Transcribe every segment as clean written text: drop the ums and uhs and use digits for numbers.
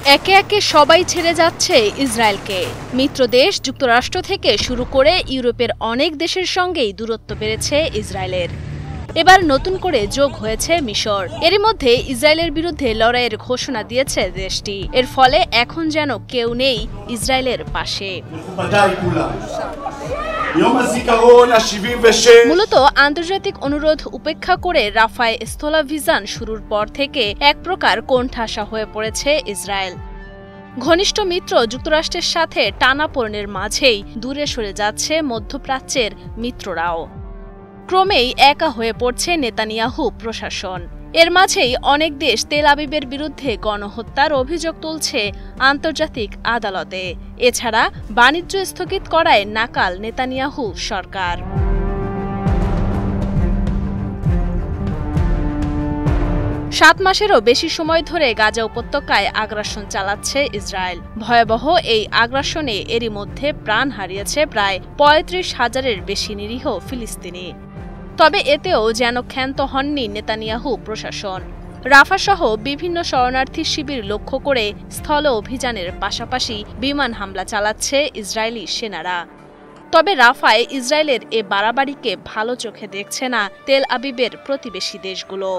একে একে সবাই ছেড়ে যাচ্ছে ইসরায়েলকে। মিত্র দেশ যুক্তরাষ্ট্র থেকে শুরু করে ইউরোপের অনেক দেশের সঙ্গেই দূরত্ব বেড়েছে ইসরায়েলের। এবার নতুন করে যোগ হয়েছে মিশর। এরই মধ্যে ইসরায়েলের বিরুদ্ধে লড়াইয়ের ঘোষণা দিয়েছে দেশটি। এর ফলে এখন যেন কেউ নেই ইসরায়েলের পাশে। মূলত আন্তর্জাতিক অনুরোধ উপেক্ষা করে রাফায় স্থলাভিযান শুরুর পর থেকে এক প্রকার কোণঠাসা হয়ে পড়েছে ইসরায়েল। ঘনিষ্ঠ মিত্র যুক্তরাষ্ট্রের সাথে টানাপোড়েনের মাঝেই দূরে সরে যাচ্ছে মধ্যপ্রাচ্যের মিত্ররাও। ক্রমেই একা হয়ে পড়ছে নেতানিয়াহু প্রশাসন। এর মাঝেই অনেক দেশ তেল আবিবের বিরুদ্ধে গণহত্যার অভিযোগ তুলছে আন্তর্জাতিক আদালতে। এছাড়া বাণিজ্য স্থগিত করায় নাকাল নেতানিয়াহু সরকার। সাত মাসেরও বেশি সময় ধরে গাজা উপত্যকায় আগ্রাসন চালাচ্ছে ইসরায়েল। ভয়াবহ এই আগ্রাসনে এরই মধ্যে প্রাণ হারিয়েছে প্রায় ৩৫,০০০-এর বেশি নিরীহ ফিলিস্তিনি। তবে এতেও যেন ক্ষান্ত হননি নেতানিয়াহু প্রশাসন। রাফাসহ বিভিন্ন শরণার্থী শিবির লক্ষ্য করে স্থল অভিযানের পাশাপাশি বিমান হামলা চালাচ্ছে ইসরায়েলি সেনারা। তবে রাফায় ইসরায়েলের এ বাড়াবাড়িকে ভালো চোখে দেখছে না তেল আবিবের প্রতিবেশী দেশগুলো।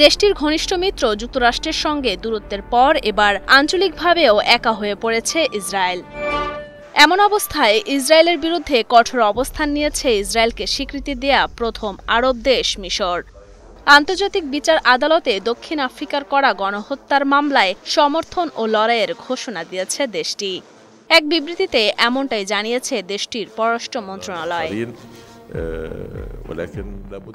দেশটির ঘনিষ্ঠ মিত্র যুক্তরাষ্ট্রের সঙ্গে দূরত্বের পর এবার আঞ্চলিকভাবেও একা হয়ে পড়েছে ইসরায়েল। এমন অবস্থায় ইসরায়েলের বিরুদ্ধে কঠোর অবস্থান নিয়েছে ইসরায়েলকে স্বীকৃতি দেয়া প্রথম আরব দেশ মিশর। আন্তর্জাতিক বিচার আদালতে দক্ষিণ আফ্রিকার করা গণহত্যার মামলায় সমর্থন ও লড়াইয়ের ঘোষণা দিয়েছে দেশটি। এক বিবৃতিতে এমনটাই জানিয়েছে দেশটির পররাষ্ট্র মন্ত্রণালয়।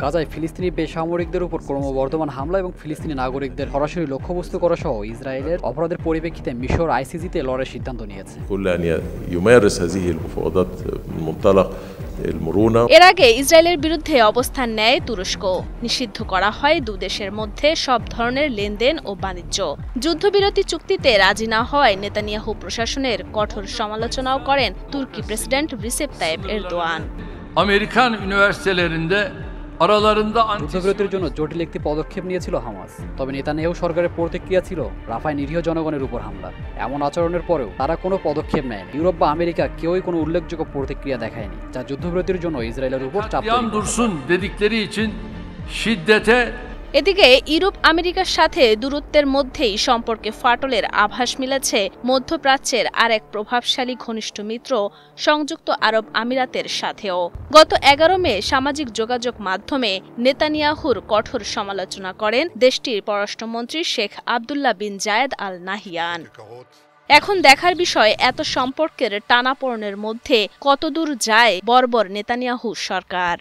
গাজায় ফিলিস্তিনি বেসামরিকদের উপর ক্রমবর্ধমান হামলা এবং ফিলিস্তিনি নাগরিকদের সরাসরি লক্ষ্যবস্তু করা সহ ইসরায়েলের অপরাধের পরিপ্রেক্ষিতে মিশর আইসিজিতে লড়াইয়ের সিদ্ধান্ত নিয়েছে। এর আগে ইসরায়েলের বিরুদ্ধে অবস্থান নেয় তুরস্ক। নিষিদ্ধ করা হয় দুদেশের মধ্যে সব ধরনের লেনদেন ও বাণিজ্য। যুদ্ধবিরতি চুক্তিতে রাজি না হওয়ায় নেতানিয়াহু প্রশাসনের কঠোর সমালোচনাও করেন তুর্কি president Recep Tayyip Erdogan. American ইউনিভার্সিটিতে যুদ্ধবিরতির জন্য জটিল একটি পদক্ষেপ নিয়েছিল হামাস। তবে নেতানিয়াহু সরকারের প্রতিক্রিয়া ছিল রাফায় নিরীহ জনগণের উপর হামলা। এমন আচরণের পরেও তারা কোনো পদক্ষেপ নেয়নি। ইউরোপ বা আমেরিকা কেউই কোনো উল্লেখযোগ্য প্রতিক্রিয়া দেখায়নি, যা যুদ্ধবিরতির জন্য ইসরায়েলের উপর চাপ শিদ্দতে। এদিকে ইউরোপ আমেরিকার সাথে দূরত্বের মধ্যেই সম্পর্কে ফাটলের আভাস মিলেছে মধ্যপ্রাচ্যের আরেক প্রভাবশালী ঘনিষ্ঠ মিত্র সংযুক্ত আরব আমিরাতের সাথেও। গত ১১ মে সামাজিক যোগাযোগ মাধ্যমে নেতানিয়াহুর কঠোর সমালোচনা করেন দেশটির পররাষ্ট্রমন্ত্রী শেখ আবদুল্লাহ বিন জায়েদ আল নাহিয়ান। এখন দেখার বিষয় এত সম্পর্কের টানাপোড়েনের মধ্যে কতদূর যায় বর্বর নেতানিয়াহু সরকার।